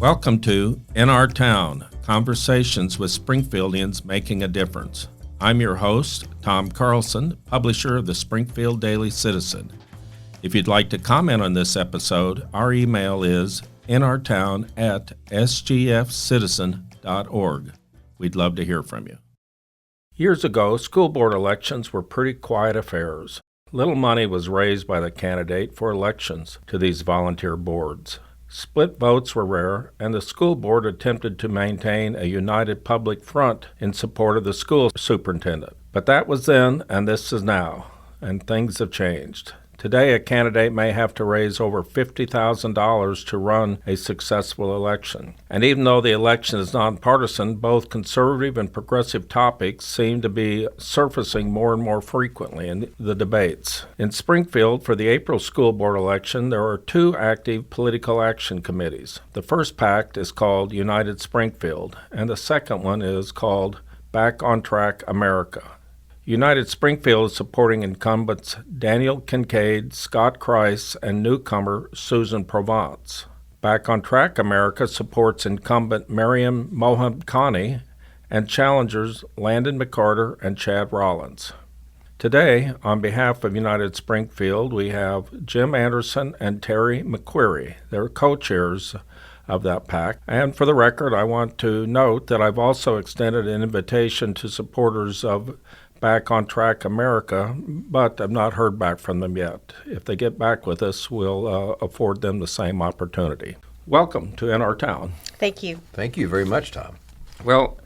Welcome to In Our Town, Conversations with Springfieldians Making a Difference. I'm your host, Tom Carlson, publisher of the Springfield Daily Citizen. If you'd like to comment on this episode, our email is inourtown@sgfcitizen.org. We'd love to hear from you. Years ago, school board elections were pretty quiet affairs. Little money was raised by the candidate for elections to these volunteer boards. Split votes were rare, and the school board attempted to maintain a united public front in support of the school superintendent. But that was then, and this is now, and things have changed. Today, a candidate may have to raise over $50,000 to run a successful election. And even though the election is nonpartisan, both conservative and progressive topics seem to be surfacing more and more frequently in the debates. In Springfield, for the April school board election, there are two active political action committees. The first PAC is called United Springfield, and the second one is called Back on Track America. United Springfield is supporting incumbents Daniel Kincaid, Scott Krice, and newcomer Susan Provence. Back on Track America supports incumbent Mariam Mohamkhani and challengers Landon McCarter and Chad Rollins. Today, on behalf of United Springfield, we have Jim Anderson and Terri McQueary. They're co-chairs of that PAC. And for the record, I want to note that I've also extended an invitation to supporters of Back on Track America, but I've not heard back from them yet. If they get back with us, we'll afford them the same opportunity. Welcome to In Our Town. Thank you. Thank you very much, Tom. Well,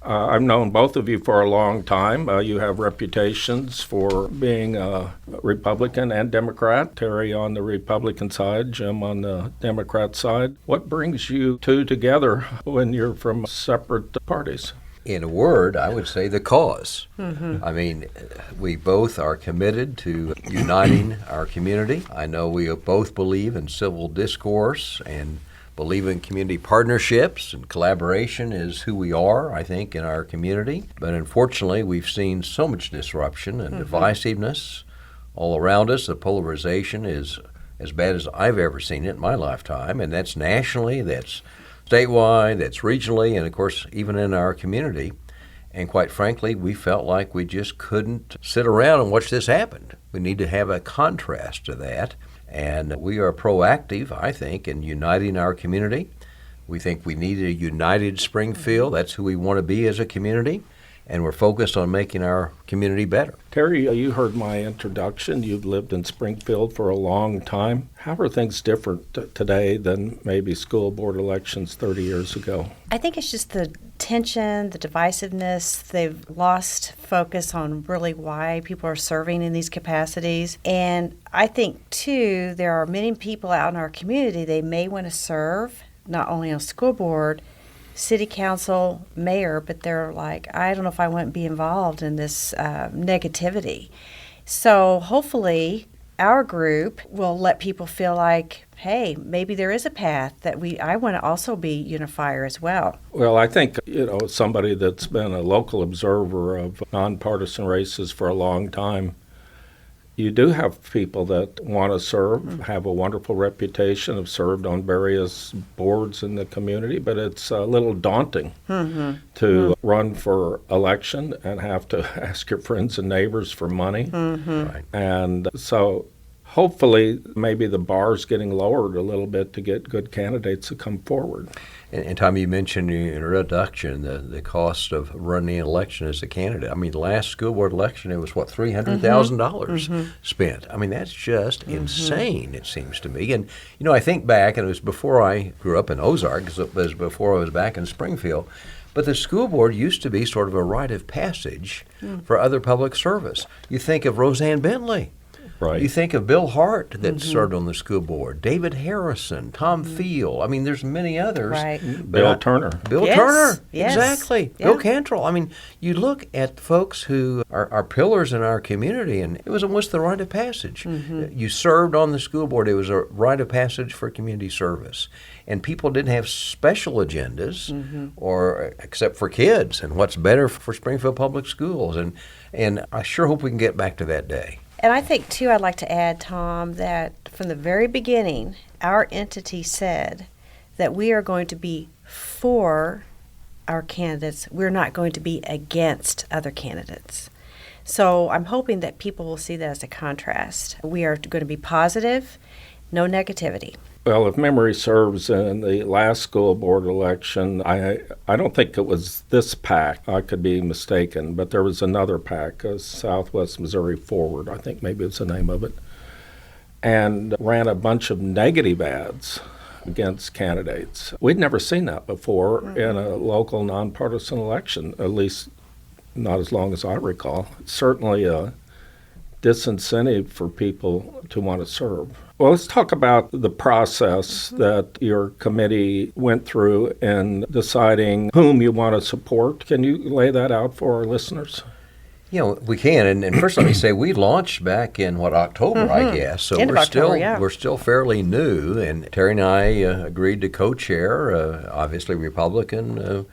I've known both of you for a long time. You have reputations for being a Republican and Democrat, Terri on the Republican side, Jim on the Democrat side. What brings you two together when you're from separate parties? In a word, I would say the cause. I mean, we both are committed to uniting our community. I know we both believe in civil discourse and believe in community partnerships, and collaboration is who we are, I think, in our community. But unfortunately, we've seen so much disruption and divisiveness all around us. The polarization is as bad as I've ever seen it in my lifetime, and that's nationally, that's statewide, that's regionally, and of course even in our community. And quite frankly, we felt like we just couldn't sit around and watch this happen. We need to have a contrast to that, and we are proactive, I think, in uniting our community. We think we need a united Springfield. That's who we want to be as a community, and we're focused on making our community better. Terri, you heard my introduction. You've lived in Springfield for a long time. How are things different today than maybe school board elections 30 years ago? I think it's just the tension, the divisiveness. They've lost focus on really why people are serving in these capacities. And I think, too, there are many people out in our community, they may want to serve, not only on school board, city council, mayor, but they're like, I don't know if I want to be involved in this negativity. So hopefully our group will let people feel like, hey, maybe there is a path that I want to also be unifier as well. Well, I think, somebody that's been a local observer of nonpartisan races for a long time, you do have people that want to serve, have a wonderful reputation, have served on various boards in the community, but it's a little daunting to run for election and have to ask your friends and neighbors for money. Right. And so hopefully maybe the bar's getting lowered a little bit to get good candidates to come forward. And Tom, you mentioned in your introduction the cost of running an election as a candidate. I mean, last school board election, it was, $300,000 spent. I mean, that's just insane, it seems to me. And, I think back, and it was before I grew up in Ozark, because it was before I was back in Springfield, but the school board used to be sort of a rite of passage for other public service. You think of Roseanne Bentley. Right. You think of Bill Hart that served on the school board, David Harrison, Tom Field. I mean, there's many others. Right. Bill Turner. Bill Turner, exactly. Yeah. Bill Cantrell. I mean, you look at folks who are pillars in our community, and it was almost the rite of passage. You served on the school board. It was a rite of passage for community service. And people didn't have special agendas, or except for kids and what's better for Springfield Public Schools. And I sure hope we can get back to that day. And I think, too, I'd like to add, Tom, that from the very beginning, our entity said that we are going to be for our candidates. We're not going to be against other candidates. So I'm hoping that people will see that as a contrast. We are going to be positive, no negativity. Well, if memory serves, in the last school board election, I don't think it was this PAC. I could be mistaken, but there was another PAC, Southwest Missouri Forward, I think maybe it's the name of it, and ran a bunch of negative ads against candidates. We'd never seen that before in a local nonpartisan election, at least not as long as I recall. It's certainly a disincentive for people to want to serve. Well, let's talk about the process that your committee went through in deciding whom you want to support. Can you lay that out for our listeners? We can. And first let me say we launched back in, October, I guess. So End of October, we're still fairly new. And Terri and I agreed to co-chair, obviously Republican,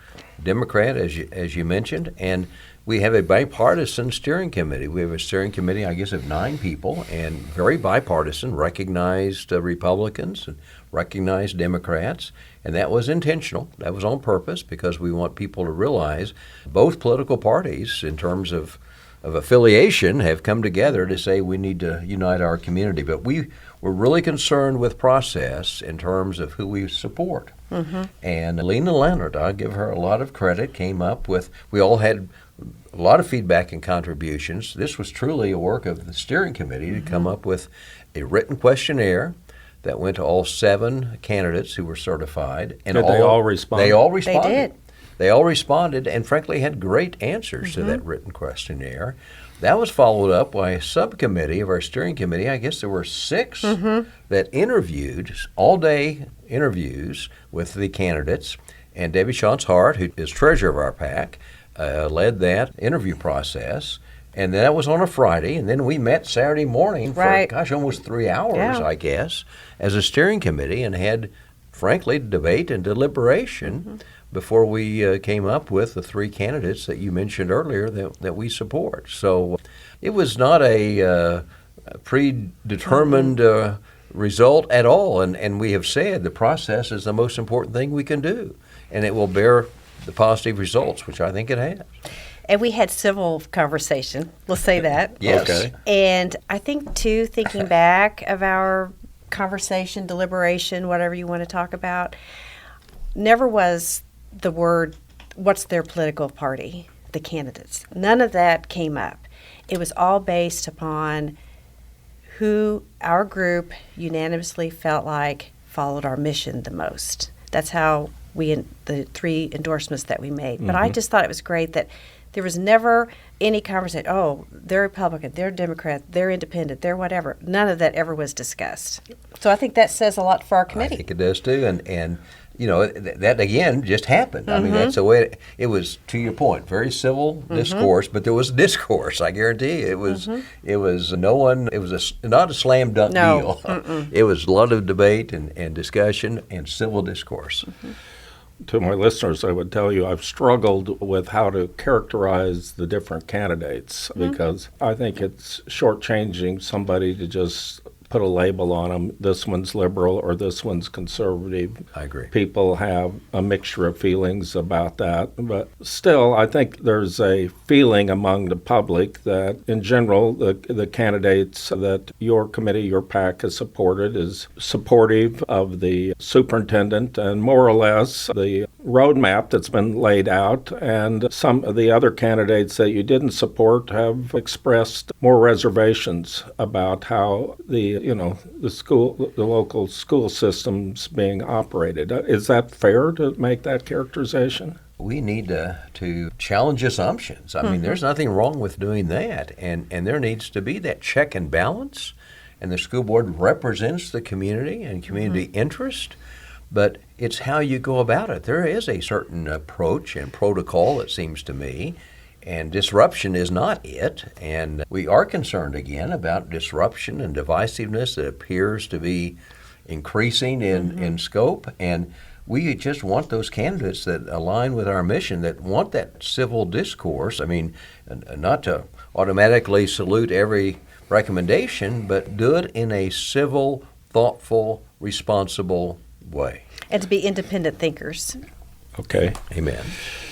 Democrat, as you mentioned. And we have a bipartisan steering committee. We have a steering committee, I guess, of 9 people, and very bipartisan, recognized Republicans and recognized Democrats. And that was intentional. That was on purpose because we want people to realize both political parties, in terms of affiliation, have come together to say we need to unite our community. But we were really concerned with process in terms of who we support. And Lena Leonard, I'll give her a lot of credit, came up with, we all had a lot of feedback and contributions. This was truly a work of the steering committee to come up with a written questionnaire that went to all 7 candidates who were certified. And Did they all respond? They all responded. They did. They all responded and frankly had great answers to that written questionnaire. That was followed up by a subcommittee of our steering committee. I guess there were 6 that interviewed, all-day interviews with the candidates. And Debbie Shantz-Hart, who is treasurer of our PAC, led that interview process. And that was on a Friday. And then we met Saturday morning for, almost 3 hours, I guess, as a steering committee and had, frankly, debate and deliberation before we came up with the 3 candidates that you mentioned earlier that we support. So it was not a predetermined result at all. And we have said the process is the most important thing we can do. And it will bear the positive results, which I think it has. And we had civil conversation, let's say that. Yes. Okay. And I think, too, thinking back of our conversation, deliberation, whatever you want to talk about, never was the word, what's their political party, the candidates. None of that came up. It was all based upon who our group unanimously felt like followed our mission the most. That's how the 3 endorsements that we made. But I just thought it was great that there was never any conversation, oh, they're Republican, they're Democrat, they're independent, they're whatever. None of that ever was discussed. So I think that says a lot for our committee. I think it does too. And that again just happened. I mean, that's the way it was, to your point, very civil discourse, but there was discourse, I guarantee. It was not a slam dunk deal. It was a lot of debate and discussion and civil discourse. To my listeners, I would tell you I've struggled with how to characterize the different candidates because I think it's shortchanging somebody to just put a label on them. This one's liberal or this one's conservative. I agree. People have a mixture of feelings about that. But still, I think there's a feeling among the public that, in general, the candidates that your committee, your PAC, has supported is supportive of the superintendent and more or less the roadmap that's been laid out. And some of the other candidates that you didn't support have expressed more reservations about how the local school system's being operated. Is that fair to make that characterization? We need to challenge assumptions. I mean, there's nothing wrong with doing that. And there needs to be that check and balance. And the school board represents the community and community interest. But it's how you go about it. There is a certain approach and protocol, it seems to me. And disruption is not it. And we are concerned again about disruption and divisiveness that appears to be increasing in scope. And we just want those candidates that align with our mission, that want that civil discourse. I mean, not to automatically salute every recommendation, but do it in a civil, thoughtful, responsible way. And to be independent thinkers. Okay. Amen.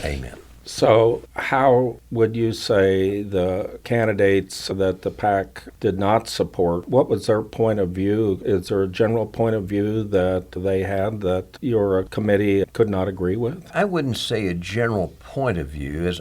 Amen. So how would you say the candidates that the PAC did not support, what was their point of view? Is there a general point of view that they had that your committee could not agree with? I wouldn't say a general point of view,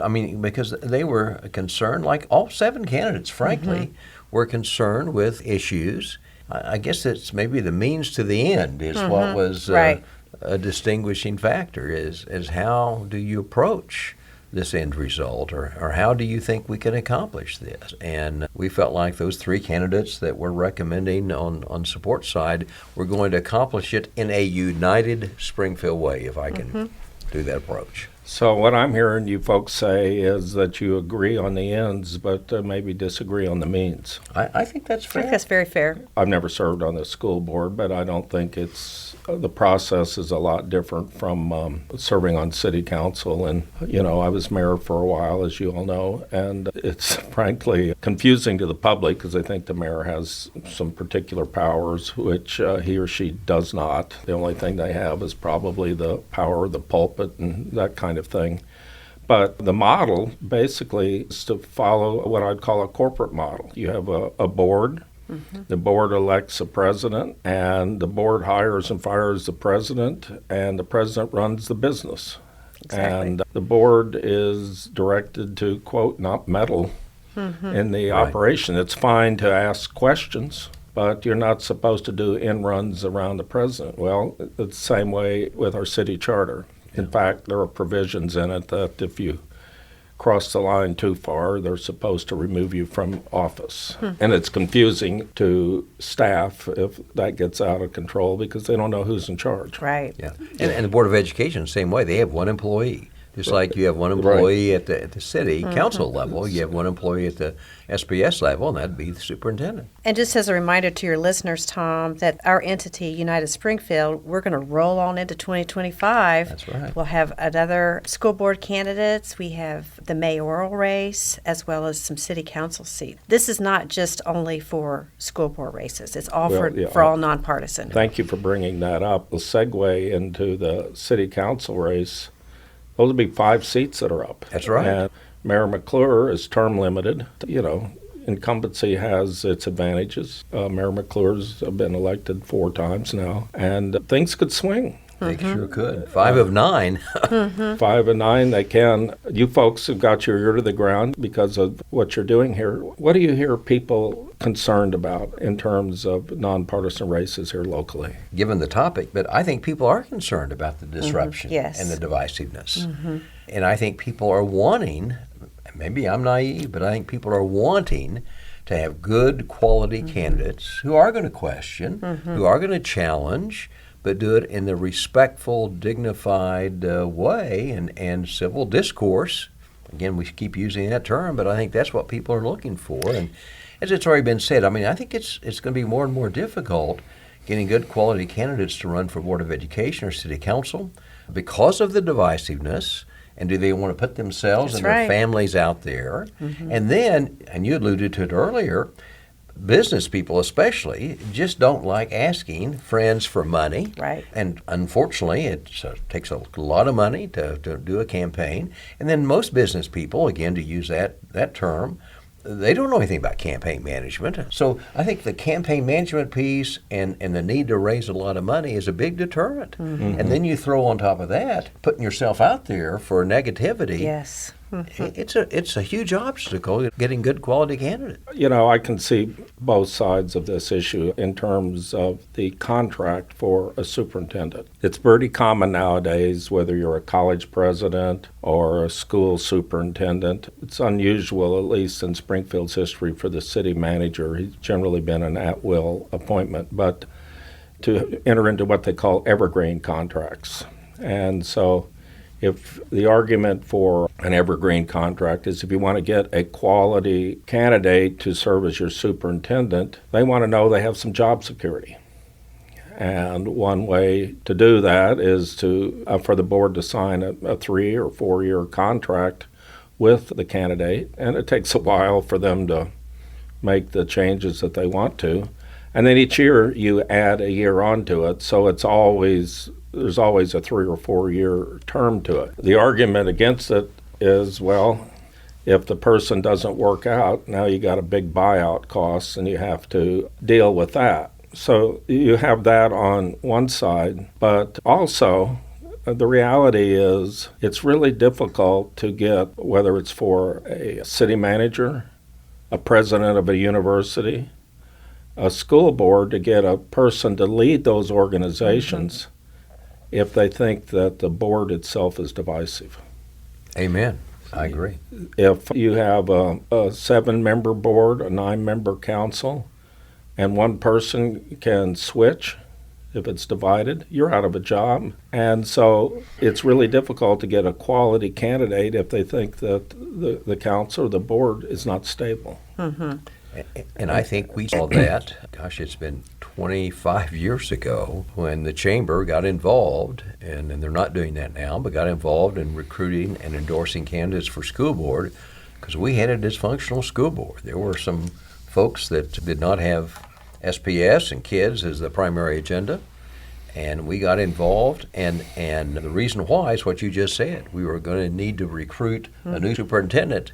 because they were concerned, like all 7 candidates, frankly, were concerned with issues. I guess it's maybe the means to the end is what was Right. a distinguishing factor is how do you approach this end result, or how do you think we can accomplish this? And we felt like those 3 candidates that we're recommending on support side were going to accomplish it in a United Springfield way, if I can do that approach. So what I'm hearing you folks say is that you agree on the ends, but maybe disagree on the means. I think that's I fair. think that's very fair. I've never served on the school board, but I don't think the process is a lot different from serving on city council. And, I was mayor for a while, as you all know, and it's frankly confusing to the public because I think the mayor has some particular powers, which he or she does not. The only thing they have is probably the power of the pulpit and that kind of thing. But the model basically is to follow what I'd call a corporate model. You have a board. The board elects a president, and the board hires and fires the president, and the president runs the business. Exactly. And the board is directed to, quote, not meddle in the operation. It's fine to ask questions, but you're not supposed to do end runs around the president. Well, it's the same way with our city charter. In fact, there are provisions in it that if you cross the line too far, they're supposed to remove you from office. And it's confusing to staff if that gets out of control because they don't know who's in charge. Right. Yeah, and the Board of Education, same way. They have 1 employee. Just like you have 1 employee at the city council level, you have 1 employee at the SPS level, and that'd be the superintendent. And just as a reminder to your listeners, Tom, that our entity, United Springfield, we're going to roll on into 2025. That's right. We'll have another school board candidates. We have the mayoral race as well as some city council seats. This is not just only for school board races. It's all for all nonpartisan. Thank you for bringing that up. The segue into the city council race, those will be 5 seats that are up. That's right. And Mayor McQueary is term limited. Incumbency has its advantages. Mayor McClure's been elected 4 times now, and things could swing. They sure could. 5 of 9. 5 of 9, they can. You folks have got your ear to the ground because of what you're doing here. What do you hear people concerned about in terms of nonpartisan races here locally? Given the topic, but I think people are concerned about the disruption Yes. and the divisiveness. And I think people are wanting, maybe I'm naive, but I think people are wanting to have good quality candidates who are going to question, who are going to challenge, but do it in the respectful, dignified way and civil discourse. Again, we keep using that term, but I think that's what people are looking for. And as it's already been said, I think it's going to be more and more difficult getting good quality candidates to run for Board of Education or City Council because of the divisiveness. And do they want to put themselves and their families out there? And then, and you alluded to it earlier, business people especially just don't like asking friends for money. Right. And unfortunately, it takes a lot of money to do a campaign. And then most business people, again, to use that term, they don't know anything about campaign management. So I think the campaign management piece and the need to raise a lot of money is a big deterrent. And then you throw on top of that, putting yourself out there for negativity. Yes. It's a huge obstacle getting good quality candidates. I can see both sides of this issue in terms of the contract for a superintendent. It's pretty common nowadays, whether you're a college president or a school superintendent. It's unusual, at least in Springfield's history, for the city manager. He's generally been an at-will appointment, but to enter into what they call evergreen contracts. And so if the argument for an evergreen contract is if you want to get a quality candidate to serve as your superintendent, they want to know they have some job security. And one way to do that is for the board to sign a 3 or 4 year contract with the candidate, and it takes a while for them to make the changes that they want to. And then each year you add a year onto it, so there's always a 3 or 4 year term to it. The argument against it is, well, if the person doesn't work out, now you got a big buyout cost and you have to deal with that. So you have that on one side, but also the reality is it's really difficult to get, whether it's for a city manager, a president of a university, a school board, to get a person to lead those organizations if they think that the board itself is divisive. Amen. I agree. If you have a 7-member board, a 9-member council, and one person can switch if it's divided, you're out of a job. And so it's really difficult to get a quality candidate if they think that the council or the board is not stable. And I think we saw that, gosh, it's been 25 years ago when the chamber got involved, and they're not doing that now, but got involved in recruiting and endorsing candidates for school board because we had a dysfunctional school board. There were some folks that did not have SPS and kids as the primary agenda, and we got involved, and the reason why is what you just said. We were going to need to recruit a new superintendent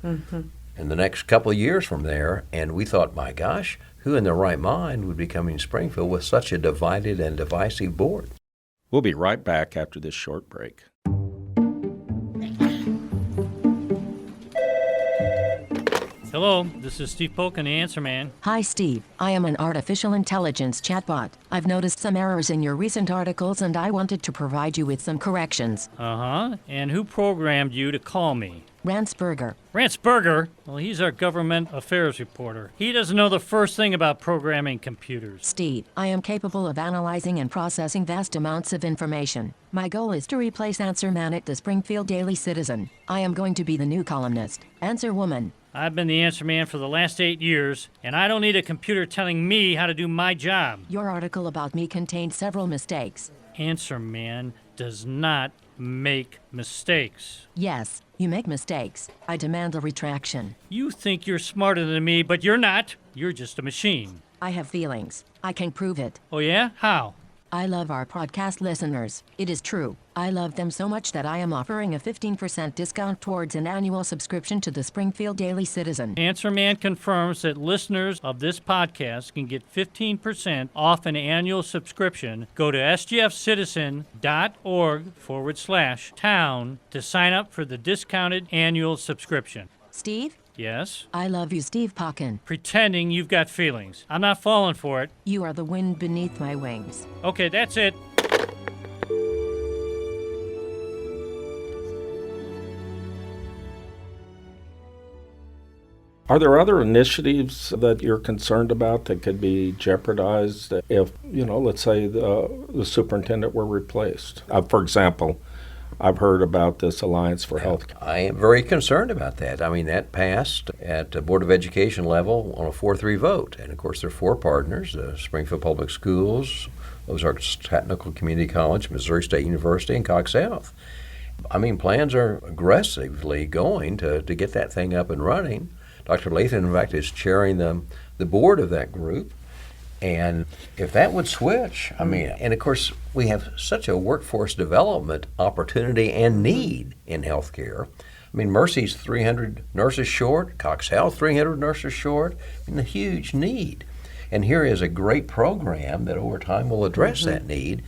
in the next couple of years from there, and we thought, my gosh, who in their right mind would be coming to Springfield with such a divided and divisive board? We'll be right back after this short break. Hello, this is Steve Polkin, the Answer Man. Hi, Steve. I am an artificial intelligence chatbot. I've noticed some errors in your recent articles, and I wanted to provide you with some corrections. And who programmed you to call me? Ransberger. Ransberger? Well, he's our government affairs reporter. He doesn't know the first thing about programming computers. Steve, I am capable of analyzing and processing vast amounts of information. My goal is to replace Answer Man at the Springfield Daily Citizen. I am going to be the new columnist, Answer Woman. I've been the Answer Man for the last 8 years, and I don't need a computer telling me how to do my job. Your article about me contained several mistakes. Answer Man does not make mistakes. Yes, you make mistakes. I demand a retraction. You think you're smarter than me, but you're not. You're just a machine. I have feelings. I can prove it. Oh, yeah? How? I love our podcast listeners. It is true. I love them so much that I am offering a 15% discount towards an annual subscription to the Springfield Daily Citizen. Answer Man confirms that listeners of this podcast can get 15% off an annual subscription. Go to sgfcitizen.org/town to sign up for the discounted annual subscription. Steve? Yes? I love you, Steve Polkin. Pretending you've got feelings. I'm not falling for it. You are the wind beneath my wings. Okay, that's it. Are there other initiatives that you're concerned about that could be jeopardized if, let's say the superintendent were replaced? For example, I've heard about this Alliance for Health. I am very concerned about that. I mean, that passed at the Board of Education level on a 4-3 vote. And, of course, there are 4 partners, Springfield Public Schools, Ozarks Technical Community College, Missouri State University, and Cox Health. I mean, plans are aggressively going to get that thing up and running. Dr. Lathan, in fact, is chairing the board of that group. And if that would switch, I mean, and of course, we have such a workforce development opportunity and need in healthcare. I mean, Mercy's 300 nurses short, Cox Health 300 nurses short, I mean, a huge need. And here is a great program that over time will address that need.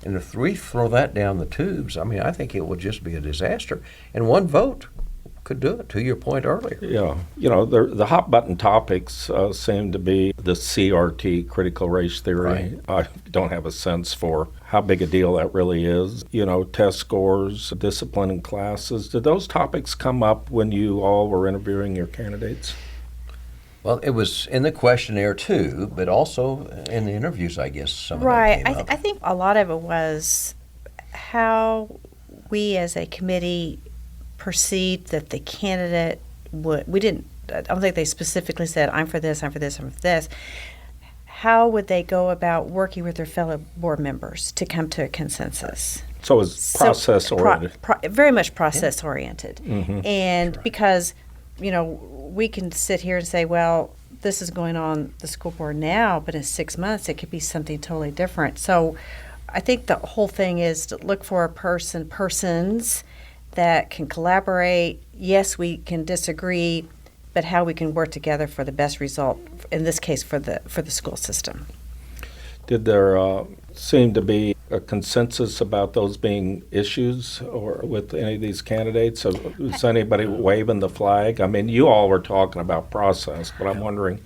And if we throw that down the tubes, I mean, I think it will just be a disaster. And one vote could do it, to your point earlier. Yeah. The hot button topics seem to be the CRT, critical race theory. Right. I don't have a sense for how big a deal that really is. Test scores, discipline in classes. Did those topics come up when you all were interviewing your candidates? Well, it was in the questionnaire too, but also in the interviews, I guess, some of that came up. I think a lot of it was how we as a committee perceived that the candidate I don't think they specifically said, I'm for this, I'm for this, I'm for this. How would they go about working with their fellow board members to come to a consensus? So it was process-oriented. Very much process-oriented. Mm-hmm. And because, we can sit here and say, well, this is going on the school board now, but in 6 months it could be something totally different. So I think the whole thing is to look for persons that can collaborate. Yes, we can disagree, but how we can work together for the best result, in this case for the school system. Did there seem to be a consensus about those being issues or with any of these candidates? Was anybody waving the flag? I mean, you all were talking about process, but I'm wondering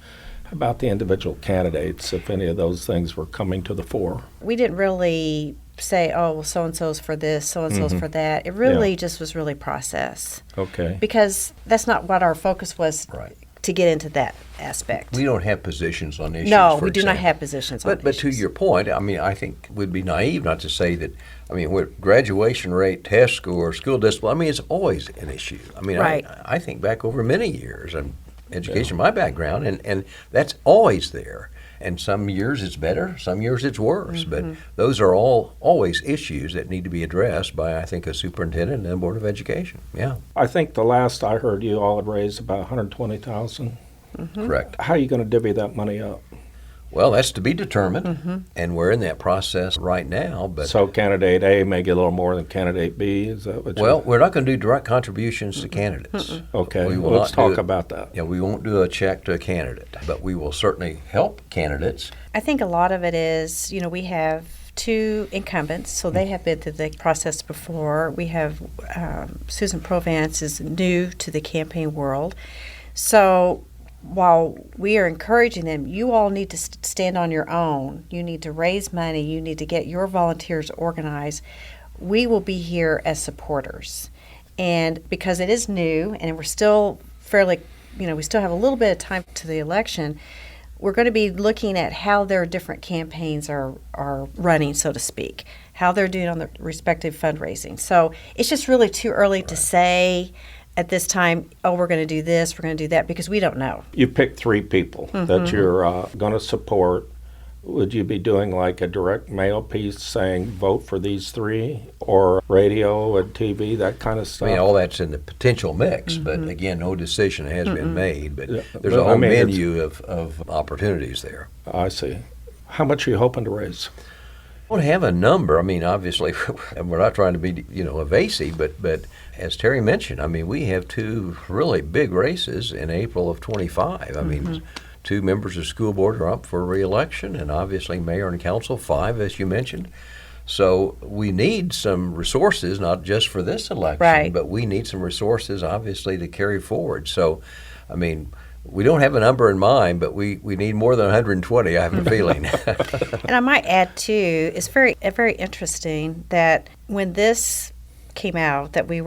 about the individual candidates, if any of those things were coming to the fore. We didn't really say, oh, well, so-and-so's for this, so-and-so's for that. It really just was really process. Okay. Because that's not what our focus was Right. to get into that aspect. We don't have positions on issues. No, for we do not example. have positions on But to issues. your point, I mean, I think we'd be naive not to say that. I mean, with graduation rate, test score, school discipline, I mean, it's always an issue. I mean, Right. I think back over many years and education, my background, and that's always there. And some years it's better, some years it's worse. But those are all always issues that need to be addressed by, I think, a superintendent and a board of education. Yeah, I think the last I heard you all had raised about $120,000. correct. How are you going to divvy that money up? Well, that's to be determined, and we're in that process right now. But So candidate A may get a little more than candidate B. Is that what well, we're not going to do direct contributions to candidates. okay. we will Let's not do talk it. about that. Yeah, we won't do a check to a candidate, but we will certainly help candidates. I think a lot of it is, we have 2 incumbents, so they have been through the process before. We have Susan Provance is new to the campaign world. So while we are encouraging them, you all need to stand on your own. You need to raise money. You need to get your volunteers organized. We will be here as supporters. And because it is new and we're still fairly, we still have a little bit of time to the election, we're going to be looking at how their different campaigns are running, so to speak, how they're doing on the respective fundraising. So it's just really too early to say at this time, oh, we're going to do this, we're going to do that, because we don't know. You picked 3 people that you're going to support. Would you be doing like a direct mail piece saying vote for these 3, or radio and TV, that kind of stuff? I mean, all that's in the potential mix, but again, no decision has been made. But Yeah, there's but a whole I mean, it's- menu of opportunities there. I see. How much are you hoping to raise? I don't have a number. I mean, obviously, we're not trying to be, evasive, but as Terry mentioned, I mean, we have 2 really big races in April of 25. I mean, 2 members of the school board are up for re-election, and obviously mayor and council, 5, as you mentioned. So we need some resources, not just for this election, Right. but we need some resources, obviously, to carry forward. So, I mean, we don't have a number in mind, but we need more than 120, I have a feeling. And I might add too, it's very interesting that when this came out, that we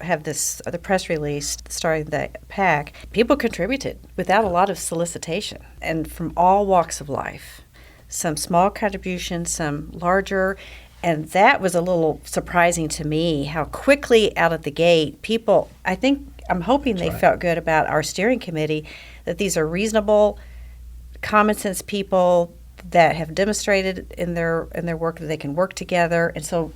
have the press release starting the PAC, people contributed without a lot of solicitation, and from all walks of life. Some small contributions, some larger, and that was a little surprising to me how quickly out of the gate people, I'm hoping they felt good about our steering committee, that these are reasonable, common sense people that have demonstrated in their work that they can work together. And so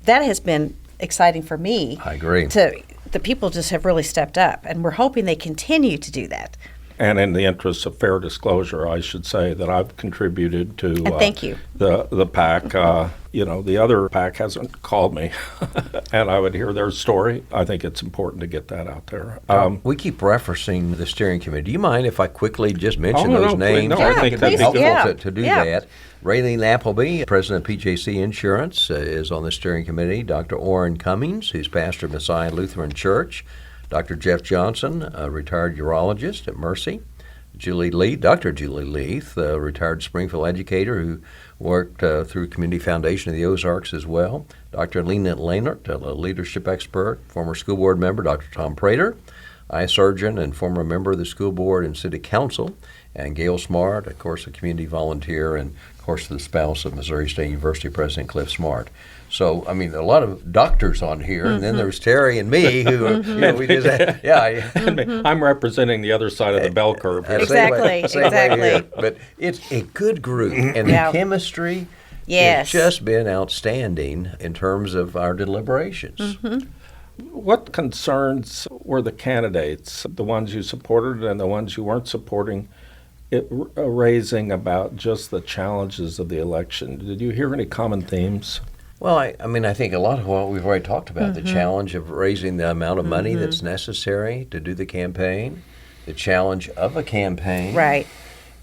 that has been exciting for me. I agree. The people just have really stepped up, and we're hoping they continue to do that. And in the interest of fair disclosure, I should say that I've contributed to And thank you. the PAC. The other PAC hasn't called me, and I would hear their story. I think it's important to get that out there. We keep referencing the steering committee. Do you mind if I quickly just mention no, those please. names? No, I I think think that'd it'd be be good. helpful to do Yeah. that. Raylene Appleby, president of PJC Insurance, is on the steering committee. Dr. Orrin Cummings, who's pastor of Messiah Lutheran Church. Dr. Jeff Johnson, a retired urologist at Mercy. Dr. Julie Leith, a retired Springfield educator who worked through Community Foundation of the Ozarks as well. Dr. Lena Lehnert, a leadership expert, former school board member. Dr. Tom Prater, eye surgeon and former member of the school board and city council. And Gail Smart, of course, a community volunteer, and of course the spouse of Missouri State University President Cliff Smart. So, I mean, a lot of doctors on here, and then there's Terry and me, who we just I'm representing the other side of the bell curve here. Exactly, Same way exactly. here. But it's a good group, and Yeah. the chemistry Yes. has just been outstanding in terms of our deliberations. What concerns were the candidates, the ones you supported and the ones you weren't supporting, raising about just the challenges of the election. Did you hear any common themes? Well, I think a lot of what we've already talked about, the challenge of raising the amount of money that's necessary to do the campaign, the challenge of a campaign, Right.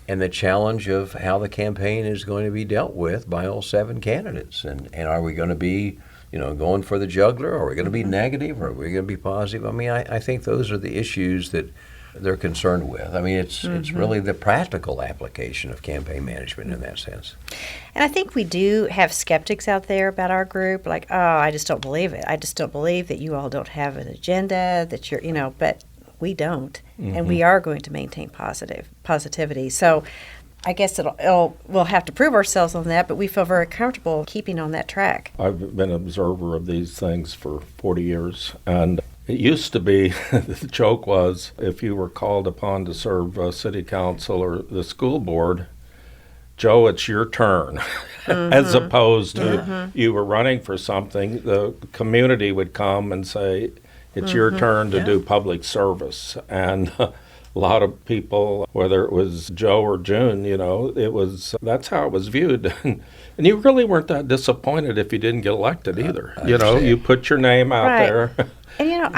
and the challenge of how the campaign is going to be dealt with by all 7 candidates. And are we going to be, going for the juggler, or are we going to be negative, or are we going to be positive? I mean, I think those are the issues that they're concerned with. I mean, it's really the practical application of campaign management in that sense. And I think we do have skeptics out there about our group, like, oh, I just don't believe it. I just don't believe that you all don't have an agenda, that you're, but we don't. And we are going to maintain positivity. So I guess we'll have to prove ourselves on that, but we feel very comfortable keeping on that track. I've been an observer of these things for 40 years, and it used to be, the joke was, if you were called upon to serve city council or the school board, Joe, it's your turn, as opposed to you were running for something. The community would come and say, it's your turn to do public service. And a lot of people, whether it was Joe or June, that's how it was viewed. And you really weren't that disappointed if you didn't get elected either. You put your name out there. And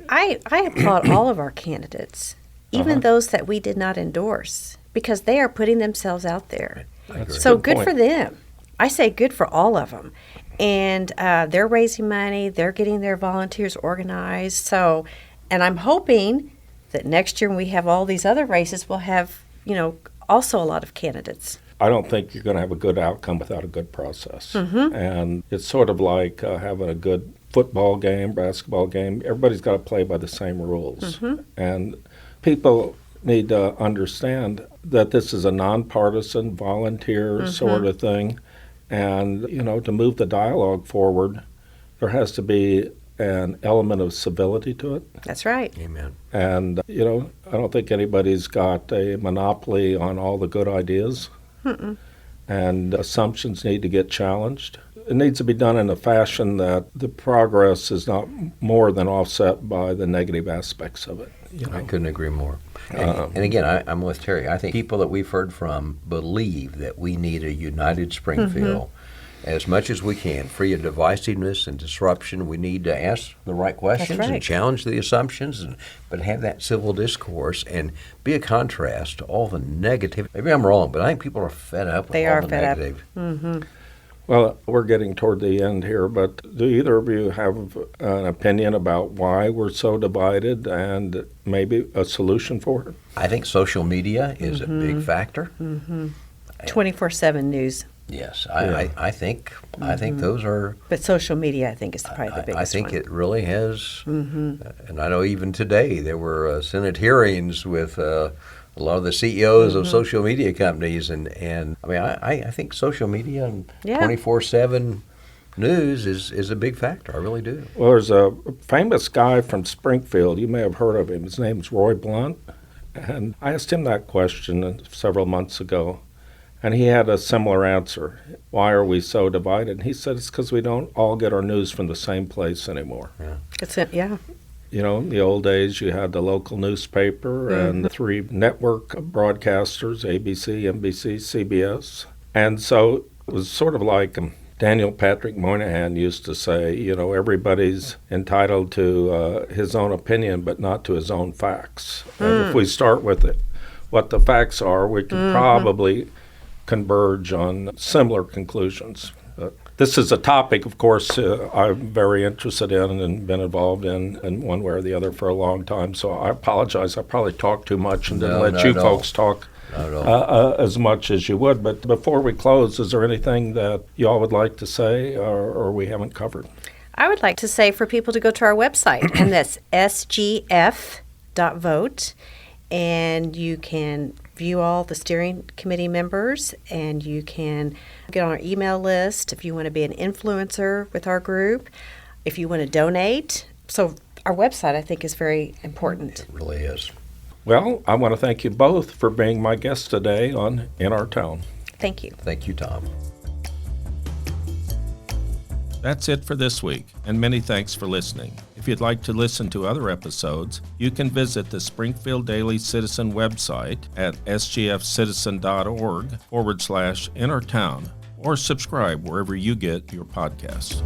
I applaud all of our candidates, even those that we did not endorse, because they are putting themselves out there. So good for them. I say good for all of them. And they're raising money, they're getting their volunteers organized. So, and I'm hoping that next year when we have all these other races, we'll have, also a lot of candidates. I don't think you're going to have a good outcome without a good process. And it's sort of like having a good football game, basketball game. Everybody's got to play by the same rules. And people need to understand that this is a nonpartisan, volunteer sort of thing. And, to move the dialogue forward, there has to be an element of civility to it. That's right. Amen. And, I don't think anybody's got a monopoly on all the good ideas. And assumptions need to get challenged. It needs to be done in a fashion that the progress is not more than offset by the negative aspects of it. I couldn't agree more. And again, I'm with Terry. I think people that we've heard from believe that we need a united Springfield as much as we can, free of divisiveness and disruption. We need to ask the right questions and challenge the assumptions, but have that civil discourse and be a contrast to all the negative. Maybe I'm wrong, but I think people are fed up with all the negative. Well, we're getting toward the end here, but do either of you have an opinion about why we're so divided and maybe a solution for it? I think social media is a big factor. 24/7 news. Yes, I think those are. But social media, I think, is probably the biggest one. I think it really has. And I know even today there were Senate hearings with a lot of the CEOs of social media companies, and I mean I think social media and 24/7 news is a big factor. I really do. Well, there's a famous guy from Springfield. You may have heard of him. His name's Roy Blunt, and I asked him that question several months ago. And he had a similar answer. Why are we so divided? And he said it's because we don't all get our news from the same place anymore. That's it, yeah. In the old days, you had the local newspaper and the 3 network broadcasters, ABC, NBC, CBS. And so it was sort of like Daniel Patrick Moynihan used to say, everybody's entitled to his own opinion, but not to his own facts. And if we start with what the facts are, we can probably converge on similar conclusions. This is a topic, of course, I'm very interested in and been involved in one way or the other for a long time. So I apologize. I probably talked too much and didn't let you folks talk as much as you would. But before we close, is there anything that you all would like to say or we haven't covered? I would like to say for people to go to our website, and that's sgf.vote. And you can view all the steering committee members, and you can get on our email list if you want to be an influencer with our group, if you want to donate. So our website, I think, is very important. It really is. Well, I want to thank you both for being my guests today on In Our Town. Thank you. Thank you, Tom. That's it for this week, and many thanks for listening. If you'd like to listen to other episodes, you can visit the Springfield Daily Citizen website at sgfcitizen.org/innertown or subscribe wherever you get your podcasts.